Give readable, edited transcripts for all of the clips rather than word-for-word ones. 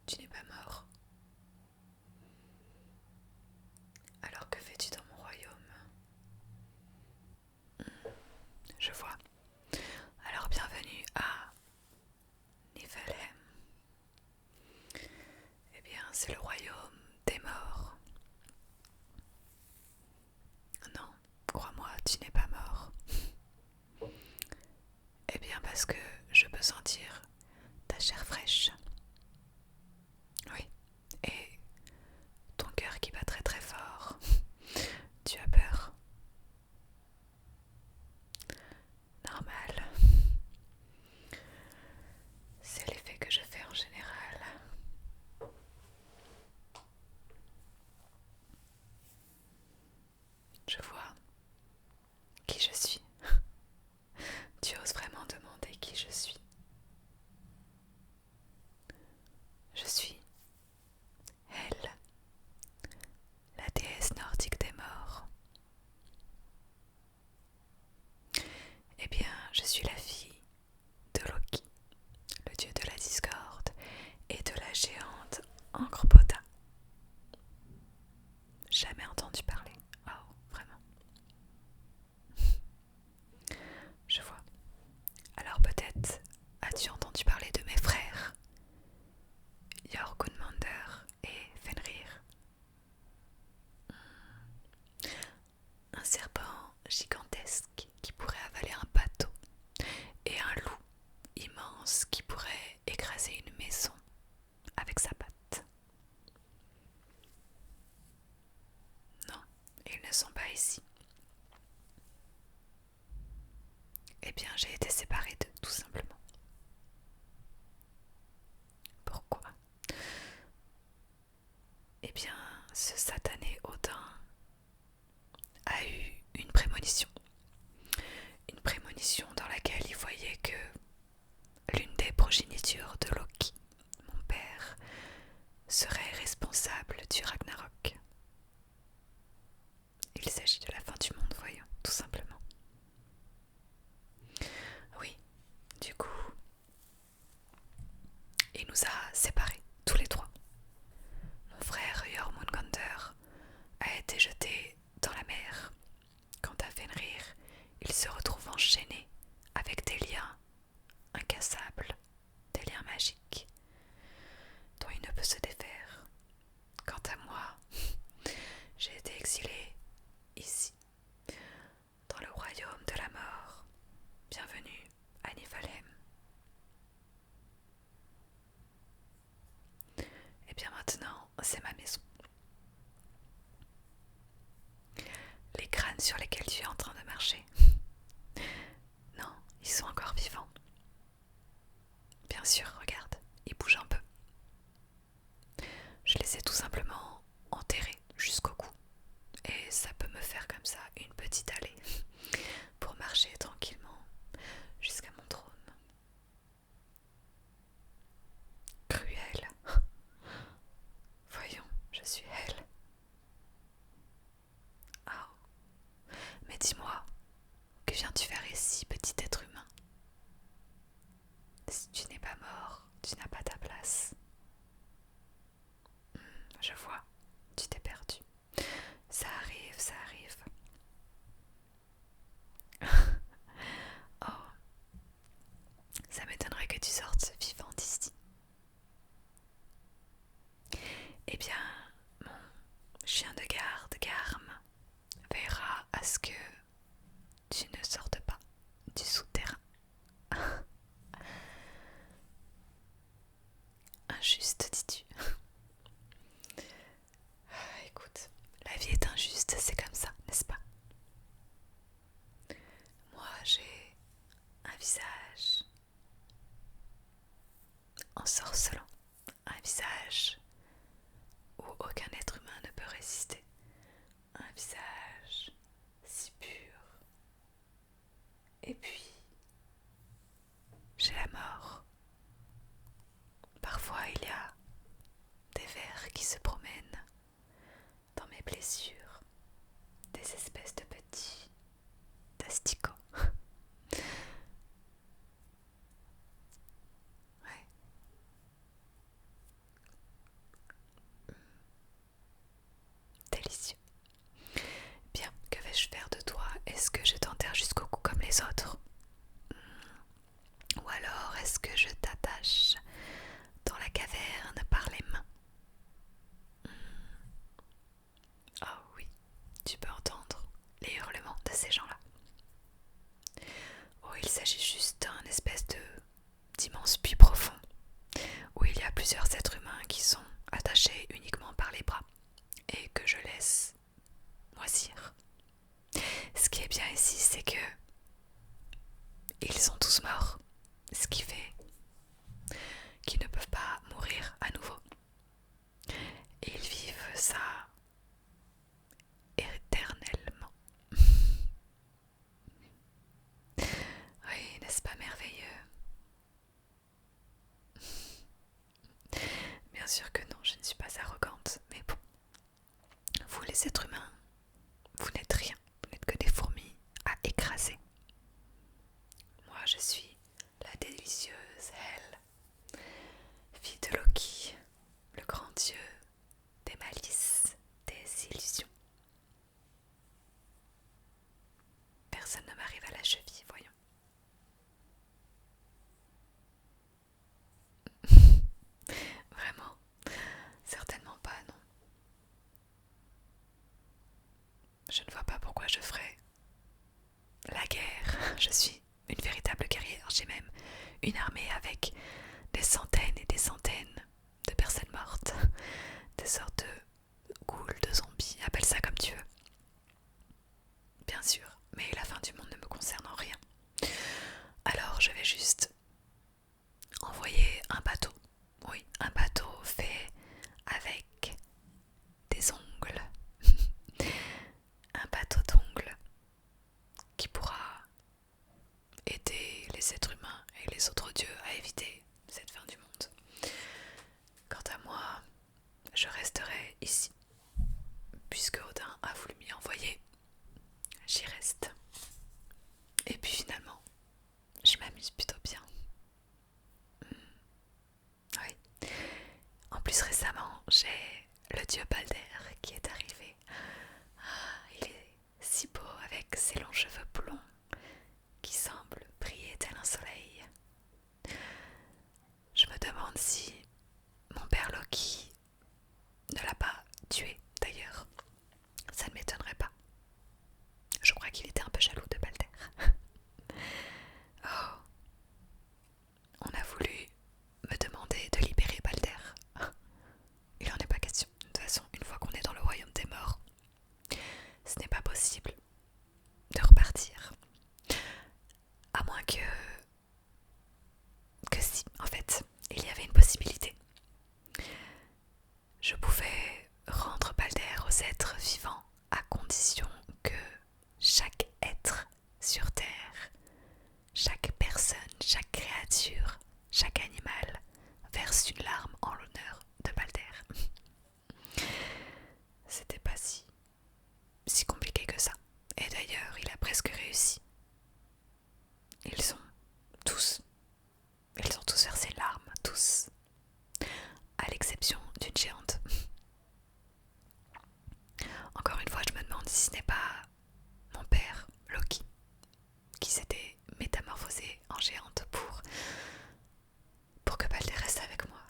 Tu n'es pas mort. Alors que fais-tu dans mon royaume? Je vois. Alors bienvenue à Niflheim. Eh bien, c'est le royaume des morts. Non, crois-moi, tu n'es pas mort. Eh bien, parce que je peux sentir ta chair fraîche. Oui, et ton cœur qui bat très très fort. Tu as peur. Normal. C'est l'effet que je fais en général. Je vois qui je suis. Tu oses vraiment demander qui je suis? Je suis elle, la déesse nordique des morts. Eh bien, je suis la fille de Loki, le dieu de la discorde, et de la géante Angrboda. Jamais entendu parler. Oh, vraiment. Je vois. Alors peut-être as-tu entendu parler de mes frères, Jorgunmander et Fenrir? Un serpent gigantesque qui pourrait avaler un bateau et un loup immense qui pourrait écraser une maison avec sa patte. Non, ils ne sont pas ici. Eh bien, j'ai été séparée d'eux, tout simplement. Pourquoi? Eh bien, ce satané Odin a eu une prémonition. Une prémonition dans laquelle il voyait que l'une des progénitures de Loki, mon père, serait responsable du Ragnarok. Il s'agit de la fin du monde, voyons, tout simplement. Oui, du coup, il nous a séparés, tous les trois. Mon frère Jormungandr a été jeté dans la mer. Quant à Fenrir, il se retrouve enchaîné avec des liens incassables, des liens magiques dont il ne peut se défaire. Quant à moi, j'ai été exilée ici, dans le royaume de la mort. Bienvenue à Niflheim. Et bien maintenant, c'est ma maison. Les crânes sur lesquels tu es en train de marcher, non, ils sont encore vivants. Bien sûr, regarde, ils bougent un peu. Je les ai tout simplement enterrés jusqu'au cou. Et ça peut me faire comme ça une petite allée pour marcher tranquillement jusqu'à mon trône. Cruel. Voyons, je suis elle. Oh, mais dis-moi, que viens-tu faire ici, petit être humain? Si tu n'es pas mort, tu n'as pas ta place. Je vois, tu t'es perdu. Ça arrive, ça arrive. Oh, ça m'étonnerait que tu sortes vivant d'ici. Eh bien, mon chien de garde, Garm, veillera à ce que tu ne sortes pas du souterrain. Injuste, dis-tu? Écoute, la vie est injuste, c'est comme ça, n'est-ce pas? Moi, j'ai un visage ensorcelant, un visage où aucun être humain ne peut résister, un visage si pur. Et puis, j'ai la mort. Parfois, il y a des vers qui se promènent dans mes blessures, des espèces de petits asticots. Ouais. plusieurs êtres humains qui sont attachés uniquement par les bras et que je laisse moisir. Ce qui est bien ici, c'est que ils sont tous morts, ce qui fait qu'ils ne peuvent pas mourir à nouveau. Et ils vivent ça éternellement. Oui, n'est-ce pas merveilleux? Bien sûr que non, je ne suis pas arrogante, mais bon, vous les êtres humains, vous n'êtes rien, vous n'êtes que des fourmis à écraser. Moi je suis la délicieuse Hel, fille de Loki, le grand dieu des malices, des illusions. Personne ne m'arrive à la cheville, voyons. Vraiment, certainement pas, non. Je ne vois pas pourquoi je ferais la guerre. Je suis une véritable guerrière. J'ai même une armée avec des centaines et des centaines de personnes mortes. Des sortes de ghouls, de zombies, appelle ça comme tu veux. Bien sûr, mais la fin du monde ne me concerne en rien. Alors je vais juste envoyer un bateau. Oui, un bateau fait avec des ongles. Un bateau d'ongles qui pourra aider les êtres humains et les autres dieux à éviter cette fin du monde. Quant à moi, je resterai ici. Puisque Odin a voulu m'y envoyer, j'y reste. Et puis finalement, je m'amuse plutôt bien. Oui. En plus récemment, j'ai le dieu Balder qui est arrivé. Il est si beau avec ses longs cheveux blonds qui semblent briller tel un soleil. Je me demande si mon père Loki ne l'a pas tué d'ailleurs. Ça ne m'étonnerait pas. Je crois qu'il était un peu jaloux de Balder. Oh, on a voulu me demander de libérer Balder. Il n'en est pas question. De toute façon, une fois qu'on est dans le royaume des morts, ce n'est pas possible de repartir. À moins que si, en fait, il y avait une possibilité. Je pouvais rendre Balder aux êtres vivants à condition que chaque être sur Terre, chaque personne, chaque créature, chaque animal verse une larme en l'honneur de Balder. C'était pas si compliqué que ça. Et d'ailleurs, il a presque réussi. Ils ont tous versé une larme, tous, à l'exception d'une géante. Encore une fois, je me demande si ce n'est pas mon père, Loki, qui s'était métamorphosé en géante pour que Balder reste avec moi.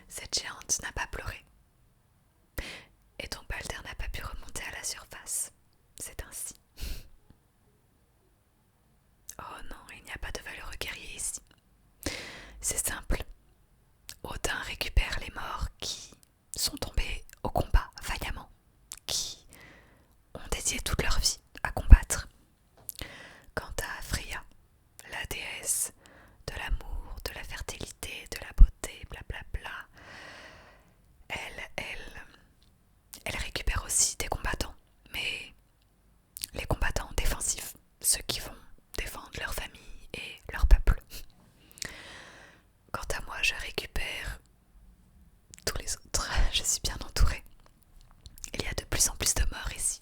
Cette géante n'a pas pleuré. Et donc Balder n'a pas pu remonter à la surface. C'est ainsi. Oh non, il n'y a pas de valeureux guerrier ici. C'est simple. Odin récupère les morts qui sont tombés au combat vaillamment, qui ont dédié toute leur vie à combattre. Quant à Freya, la déesse de l'amour, de la fertilité, de la beauté, blablabla, elle récupère aussi des combattants, mais les combattants défensifs, ceux qui vont défendre leur famille et leur peuple. Quant à moi, je récupère tous les autres. Je suis bien entourée. Il y a de plus en plus de morts ici.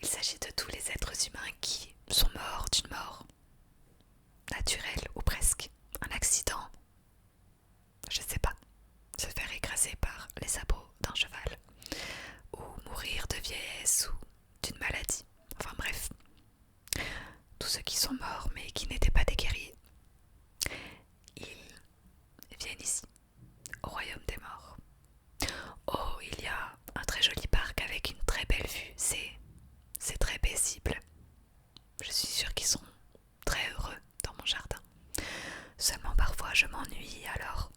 Il s'agit de tous les êtres humains qui sont morts d'une mort naturelle ou presque. Un accident, je sais pas, se faire écraser par les sabots d'un cheval, ou mourir de vieillesse ou d'une maladie. Enfin bref, tous ceux qui sont morts mais qui n'étaient pas des guerriers, ils viennent ici, au royaume des morts. Oh, il y a un très joli parc avec une très belle vue, c'est très paisible. Je suis sûre qu'ils sont très heureux dans mon jardin. Seulement parfois je m'ennuie, alors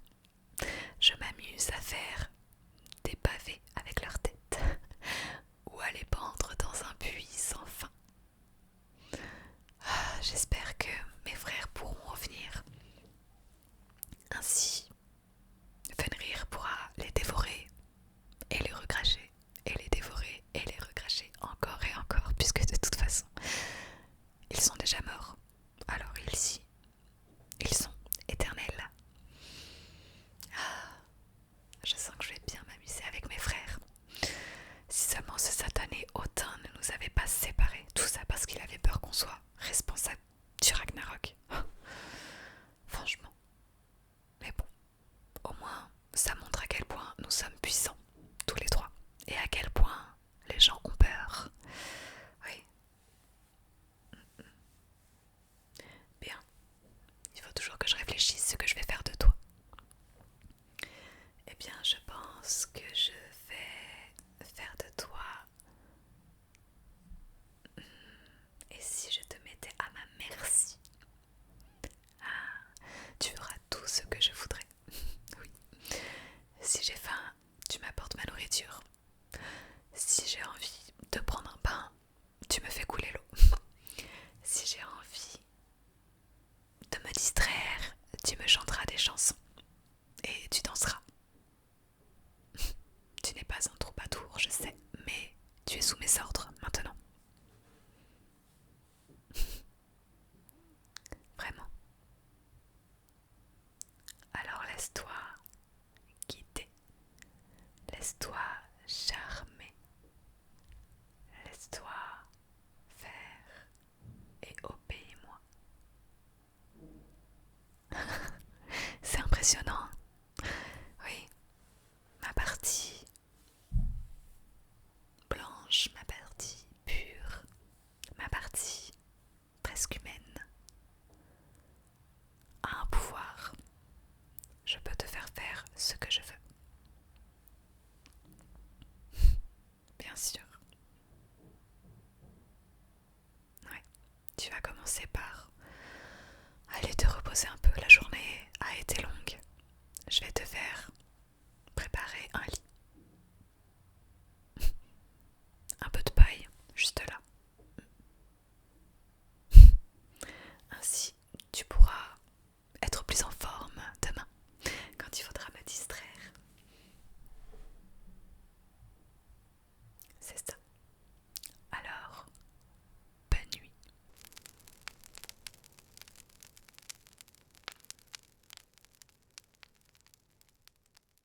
ainsi, Fenrir pourra les dévorer et les recracher, et les dévorer et les recracher encore et encore, puisque de toute façon, ils sont déjà morts. Alors ils sont éternels. Je sens que je vais bien m'amuser avec mes frères. Si seulement ce satané Odin ne nous avait pas séparés, tout ça parce qu'il avait peur qu'on soit responsable du Ragnarok. Franchement. Mais bon, au moins, ça montre à quel point nous sommes puissants, tous les trois, et à quel point les gens ont peur. Oui. Bien. Il faut toujours que je réfléchisse ce que je vais faire de toi. Eh bien, je pense que je vais faire de toi. Et si je te mettais à ma merci? Tu feras tout ce que je voudrais. Oui. Si j'ai faim, tu m'apportes ma nourriture. Si j'ai envie de prendre un bain, tu me fais couler l'eau. Si j'ai envie de me distraire, tu me chanteras des chansons. Et tu danseras. Tu n'es pas un troubadour, je sais, mais tu es sous mes ordres maintenant. Vraiment. Alors laisse-toi guider. Laisse-toi charmer. Laisse-toi faire et obéis-moi. C'est impressionnant. Oui, ma partie blanche, ma partie pure, ma partie presque humaine a un pouvoir. Je peux te faire faire ce que je veux.